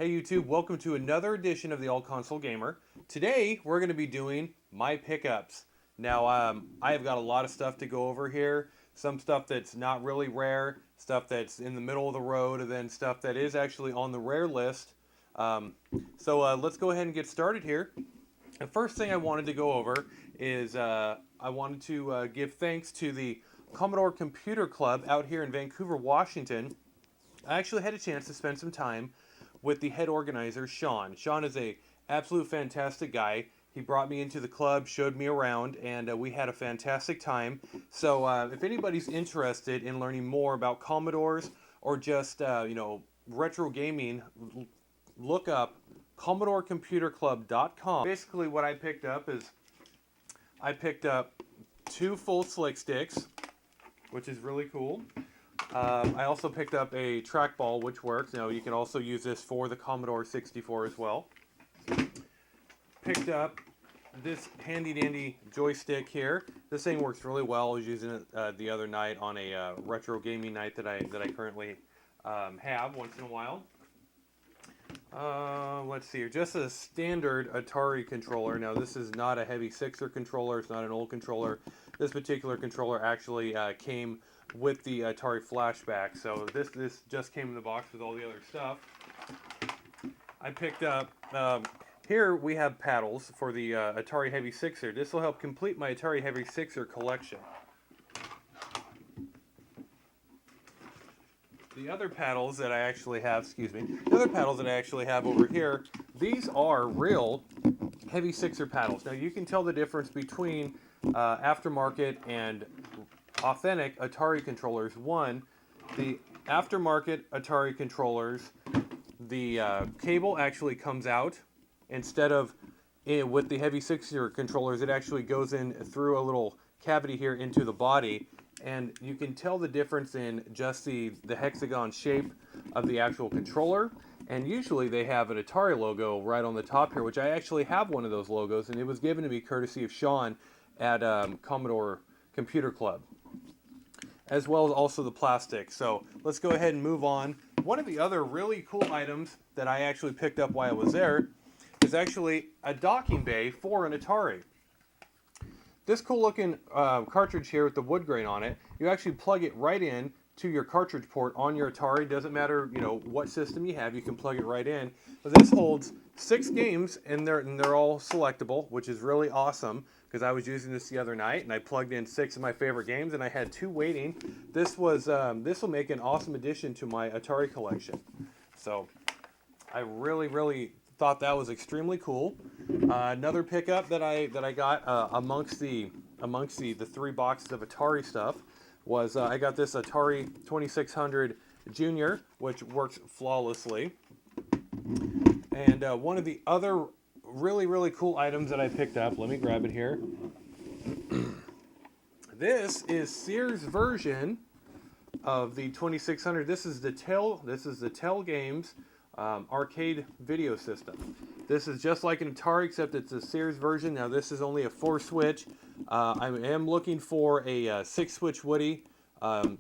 Hey YouTube, welcome to another edition of the All Console Gamer. Today we're going to be doing my pickups. Now I have got a lot of stuff to go over here. Some stuff that's not really rare, stuff that's in the middle of the road, and then stuff that is actually on the rare list. So let's go ahead and get started here. The first thing I wanted to go over is I wanted to give thanks to the Commodore Computer Club out here in Vancouver, Washington. I actually had a chance to spend some time with the head organizer, Sean. Sean is a absolute fantastic guy. He brought me into the club, showed me around, and we had a fantastic time. So if anybody's interested in learning more about Commodores or just retro gaming, look up CommodoreComputerClub.com. Basically, what I picked up is I picked up 2 full slick sticks, which is really cool. I also picked up a trackball, which works. Now you can also use this for the Commodore 64 as well. Picked up this handy dandy joystick here. This thing works really well. I was using it the other night on a retro gaming night that I currently have once in a while. Let's see here. Just a standard Atari controller. Now this is not a heavy sixer controller. It's not an old controller. This particular controller actually came with the Atari Flashback. So this just came in the box with all the other stuff. I picked up, here we have paddles for the Atari Heavy Sixer. This will help complete my Atari Heavy Sixer collection. The other paddles that I actually have, over here, these are real Heavy Sixer paddles. Now you can tell the difference between aftermarket and authentic Atari controllers. One, the aftermarket Atari controllers, the cable actually comes out instead of with the Heavy Sixer controllers. It actually goes in through a little cavity here into the body, and you can tell the difference in just the hexagon shape of the actual controller. And usually they have an Atari logo right on the top here, which I actually have one of those logos, and it was given to me courtesy of Sean at Commodore Computer Club, as well as also the plastic. So let's go ahead and move on. One of the other really cool items that I actually picked up while I was there is actually a docking bay for an Atari. This cool looking cartridge here with the wood grain on it, you actually plug it right in to your cartridge port on your Atari. Doesn't matter, what system you have, you can plug it right in. But this holds 6 games, and they're all selectable, which is really awesome, because I was using this the other night and I plugged in 6 of my favorite games and I had 2 waiting. This will make an awesome addition to my Atari collection. So I really thought that was extremely cool. Another pickup that I got amongst the 3 boxes of Atari stuff was I got this Atari 2600 Junior, which works flawlessly. And one of the other really cool items that I picked up, let me grab it here. This is Sears' version of the 2600. This is the tele-games arcade video system. This is just like an Atari, except it's a Sears version. Now this is only a 4-switch. I am looking for a 6-switch Woody.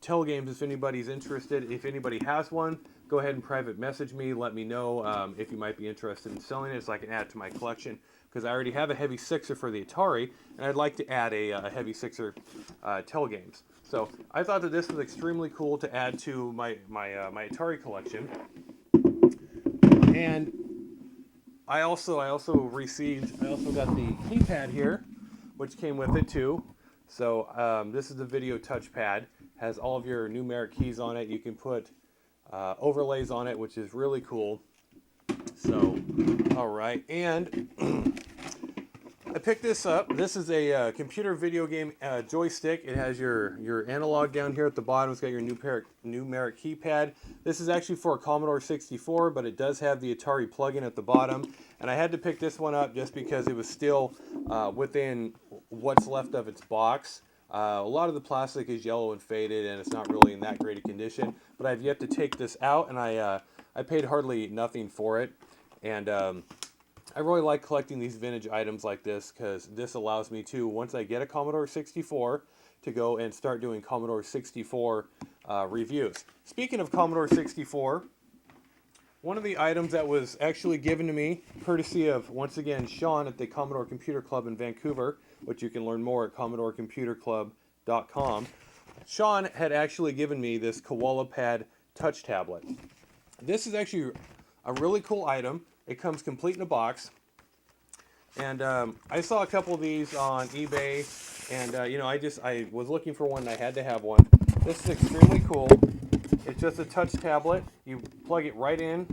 Tele-games, if anybody's interested. If anybody has one, go ahead and private message me. Let me know if you might be interested in selling it, so I can add it to my collection, because I already have a Heavy Sixer for the Atari, and I'd like to add a Heavy Sixer Tele-games. So I thought that this was extremely cool to add to my Atari collection. And I also got the keypad here, which came with it too. So this is the video touchpad. Has all of your numeric keys on it. You can put overlays on it, which is really cool. So, all right, and I picked this up. This is a computer video game joystick. It has your analog down here at the bottom. It's got your numeric keypad. This is actually for a Commodore 64, but it does have the Atari plug-in at the bottom. And I had to pick this one up just because it was still within what's left of its box. A lot of the plastic is yellow and faded, and it's not really in that great a condition. But I've yet to take this out, and I paid hardly nothing for it. And I really like collecting these vintage items like this, because this allows me to, once I get a Commodore 64, to go and start doing Commodore 64 reviews. Speaking of Commodore 64, One of the items that was actually given to me, courtesy of, once again, Sean at the Commodore Computer Club in Vancouver, which you can learn more at CommodoreComputerClub.com. Sean had actually given me this Koala Pad touch tablet. This is actually a really cool item. It comes complete in a box. And I saw a couple of these on eBay, and I was looking for one and I had to have one. This is extremely cool. It's just a touch tablet. You plug it right in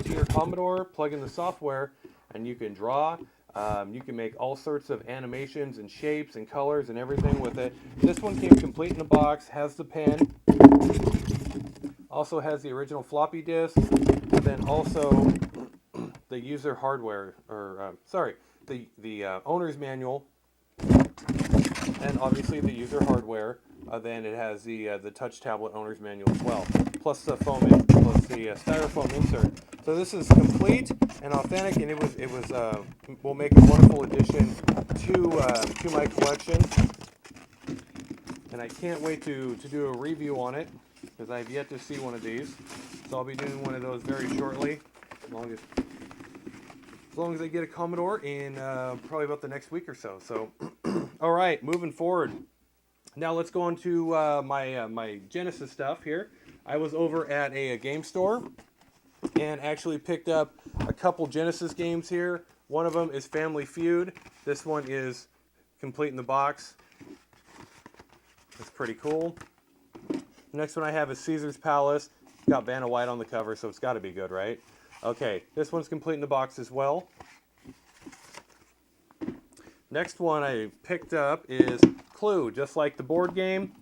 to your Commodore, plug in the software, and you can draw. You can make all sorts of animations and shapes and colors and everything with it. This one came complete in a box, has the pen, also has the original floppy disk, and then also the user hardware, or the owner's manual, and obviously the user hardware. Then it has the touch tablet owner's manual as well, plus the styrofoam insert. So this is complete and authentic, and it will make a wonderful addition to my collection. And I can't wait to do a review on it, because I've yet to see one of these. So I'll be doing one of those very shortly, as long as I get a Commodore in probably about the next week or so. So, all right, moving forward. Now let's go on to my Genesis stuff here. I was over at a game store and actually picked up a couple Genesis games here. One of them is Family Feud. This one is complete in the box. It's pretty cool. Next one I have is Caesar's Palace. It's got Vanna White on the cover, so it's got to be good, right? Okay, this one's complete in the box as well. Next one I picked up is Clue, just like the board game.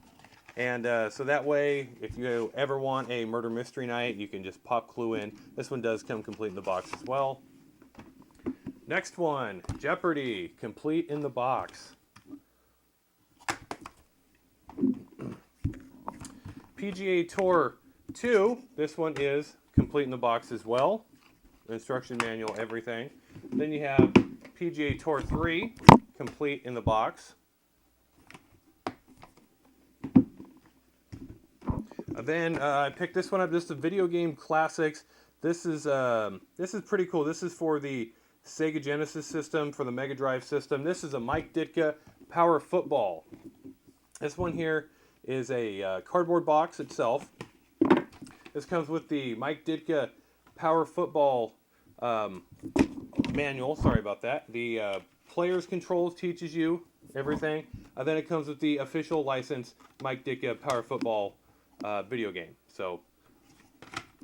And so that way, if you ever want a murder mystery night, you can just pop Clue in. This one does come complete in the box as well. Next one, Jeopardy, complete in the box. PGA Tour 2, this one is complete in the box as well. Instruction manual, everything. Then you have PGA Tour 3, complete in the box. Then I picked this one up, just a video game classics. This is pretty cool. This is for the Sega Genesis system, for the Mega Drive system. This is a Mike Ditka Power Football. This one here is a cardboard box itself. This comes with the Mike Ditka Power Football manual. Sorry about that. The player's controls teaches you everything. Then it comes with the official licensed Mike Ditka Power Football video game. So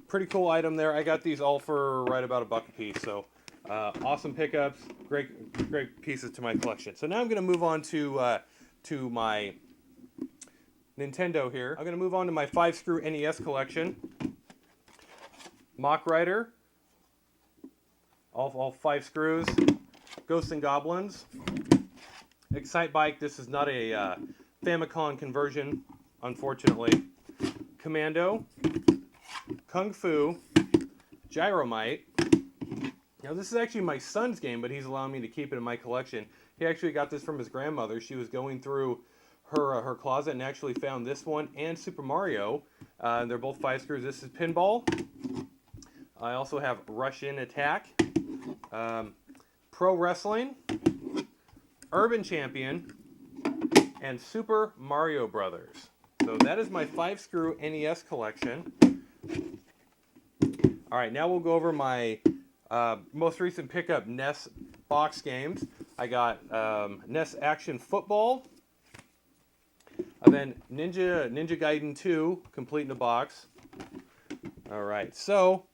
pretty cool item there. I got these all for right about $1 a piece. So awesome pickups, great pieces to my collection. So now I'm going to move on to my Nintendo here. I'm going to move on to my 5-screw NES collection. Mock Rider, all 5 screws. Ghosts and Goblins. Excite Bike. This is not a Famicom conversion, unfortunately. Commando, Kung Fu, Gyromite. Now this is actually my son's game, but he's allowing me to keep it in my collection. He actually got this from his grandmother. She was going through her closet and actually found this one and Super Mario. They're both 5 screws. This is Pinball. I also have Rush-In Attack, Pro Wrestling, Urban Champion, and Super Mario Brothers. So that is my 5-screw NES collection. All right, now we'll go over my most recent pickup NES box games. I got NES Action Football, and then Ninja Gaiden 2, complete in the box. All right, so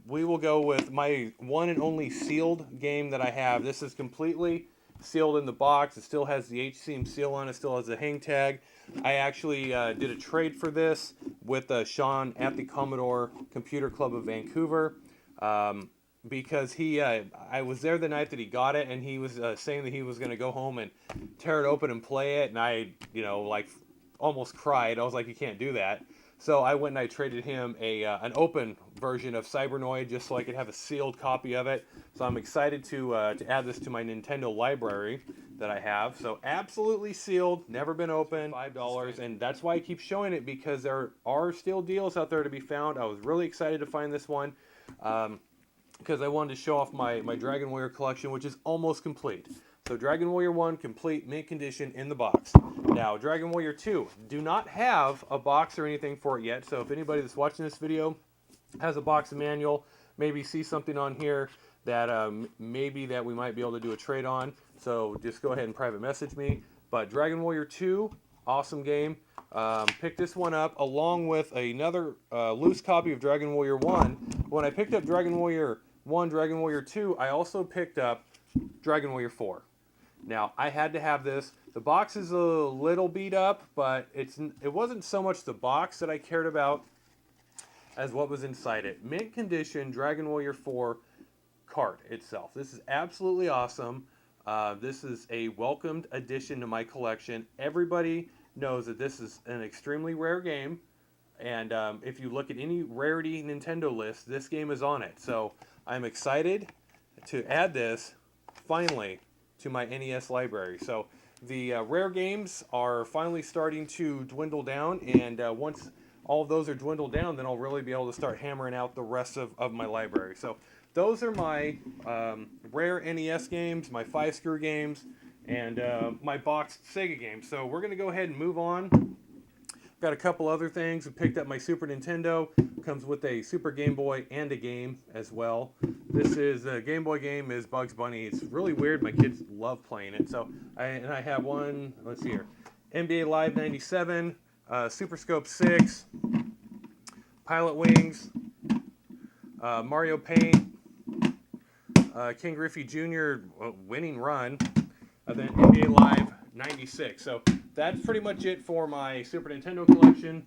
we will go with my one and only sealed game that I have. This is completely sealed in the box. It still has the H-seam seal on it. Still has a hang tag. I actually did a trade for this with Sean at the Commodore Computer Club of Vancouver because I was there the night that he got it, and he was saying that he was going to go home and tear it open and play it, and I, almost cried. I was like, you can't do that. So I went and I traded him an open version of Cybernoid just so I could have a sealed copy of it. So I'm excited to add this to my Nintendo library that I have. So absolutely sealed, never been opened, $5, and that's why I keep showing it, because there are still deals out there to be found. I was really excited to find this one because I wanted to show off my Dragon Warrior collection, which is almost complete. So Dragon Warrior 1, complete, mint condition, in the box. Now, Dragon Warrior 2, do not have a box or anything for it yet, so if anybody that's watching this video has a box manual, maybe see something on here that maybe that we might be able to do a trade on, so just go ahead and private message me. But Dragon Warrior 2, awesome game. Picked this one up along with another loose copy of Dragon Warrior 1. When I picked up Dragon Warrior 1, Dragon Warrior 2, I also picked up Dragon Warrior 4. Now, I had to have this. The box is a little beat up, but it wasn't so much the box that I cared about as what was inside it. Mint condition Dragon Warrior 4 card itself. This is absolutely awesome. This is a welcomed addition to my collection. Everybody knows that this is an extremely rare game, and if you look at any rarity Nintendo list, this game is on it. So I'm excited to add this finally to my NES library. So the rare games are finally starting to dwindle down, and once all of those are dwindled down, then I'll really be able to start hammering out the rest of my library. So those are my rare NES games, my 5-screw games, and my boxed Sega games. So we're going to go ahead and move on. Got a couple other things. I picked up my Super Nintendo. Comes with a Super Game Boy and a game as well. This is a Game Boy game is Bugs Bunny. It's really weird. My kids love playing it. So I have one. Let's see here. NBA Live 97, Super Scope 6, Pilot Wings, Mario Paint, King Griffey Jr. Winning Run, and then NBA Live 96. So that's pretty much it for my Super Nintendo collection.